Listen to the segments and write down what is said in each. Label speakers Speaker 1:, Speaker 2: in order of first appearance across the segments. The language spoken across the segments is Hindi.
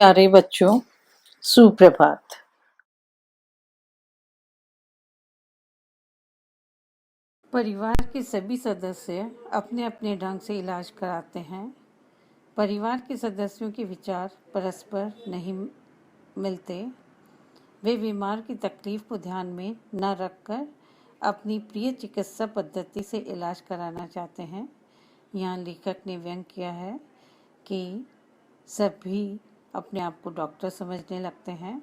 Speaker 1: प्यारे बच्चों, सुप्रभात। परिवार के सभी सदस्य अपने अपने ढंग से इलाज कराते हैं। परिवार के सदस्यों के विचार परस्पर नहीं मिलते। वे बीमार की तकलीफ को ध्यान में न रखकर अपनी प्रिय चिकित्सा पद्धति से इलाज कराना चाहते हैं। यहाँ लेखक ने व्यंग किया है कि सभी अपने आप को डॉक्टर समझने लगते हैं।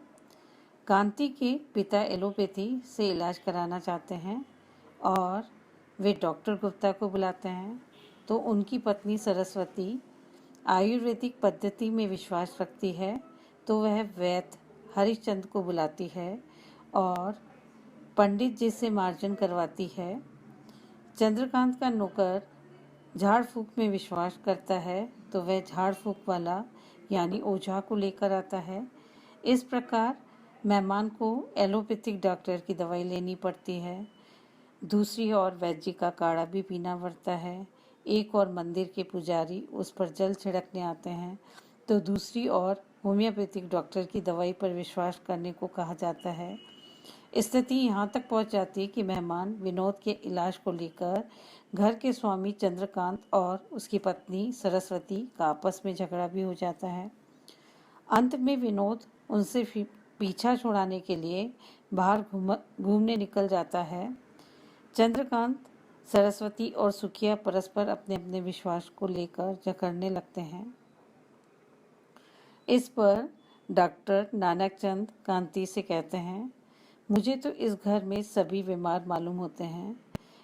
Speaker 1: कांति के पिता एलोपैथी से इलाज कराना चाहते हैं और वे डॉक्टर गुप्ता को बुलाते हैं, तो उनकी पत्नी सरस्वती आयुर्वेदिक पद्धति में विश्वास रखती है, तो वह वैद्य हरिश्चंद्र को बुलाती है और पंडित जी से मार्जन करवाती है। चंद्रकांत का नौकर झाड़ फूक में विश्वास करता है, तो वह झाड़ फूक वाला यानी ओझा को लेकर आता है। इस प्रकार मेहमान को एलोपैथिक डॉक्टर की दवाई लेनी पड़ती है। दूसरी ओर वैद्य जी का काढ़ा भी पीना पड़ता है। एक और मंदिर के पुजारी उस पर जल छिड़कने आते हैं, तो दूसरी ओर होम्योपैथिक डॉक्टर की दवाई पर विश्वास करने को कहा जाता है। स्थिति यहाँ तक पहुँच जाती है कि मेहमान विनोद के इलाज को लेकर घर के स्वामी चंद्रकांत और उसकी पत्नी सरस्वती का आपस में झगड़ा भी हो जाता है। अंत में विनोद उनसे पीछा छुड़ाने के लिए बाहर घूमने निकल जाता है। चंद्रकांत, सरस्वती और सुखिया परस्पर अपने अपने विश्वास को लेकर झगड़ने लगते हैं। इस पर डॉक्टर नानकचंद कांति से कहते हैं, मुझे तो इस घर में सभी बीमार मालूम होते हैं।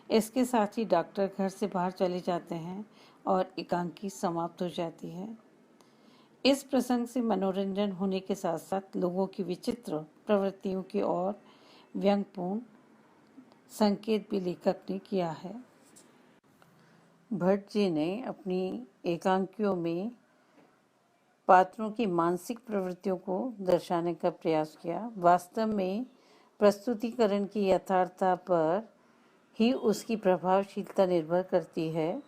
Speaker 1: इसके साथ ही डॉक्टर घर से बाहर चले जाते हैं और एकांकी समाप्त हो जाती है। इस प्रसंग से मनोरंजन होने के साथ साथ लोगों की विचित्र प्रवृत्तियों की ओर व्यंग्यपूर्ण संकेत भी लेखक ने किया है। भट्ट जी ने अपनी एकांकियों में पात्रों की मानसिक प्रवृत्तियों को दर्शाने का प्रयास किया। वास्तव में प्रस्तुतिकरण की यथार्थता पर ही उसकी प्रभावशीलता निर्भर करती है।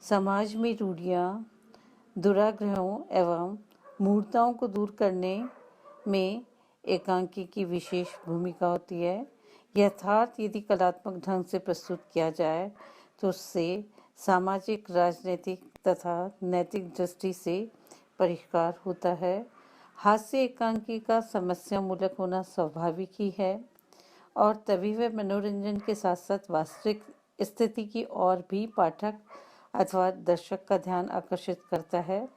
Speaker 1: समाज में रूढ़ियाँ, दुराग्रहों एवं मूर्ताओं को दूर करने में एकांकी की विशेष भूमिका होती है। यथार्थ यदि कलात्मक ढंग से प्रस्तुत किया जाए तो उससे सामाजिक, राजनीतिक तथा नैतिक दृष्टि से परिष्कार होता है। हास्य एकांकी का समस्या मूलक होना स्वाभाविक ही है और तभी वह मनोरंजन के साथ साथ वास्तविक स्थिति की ओर भी पाठक अथवा दर्शक का ध्यान आकर्षित करता है।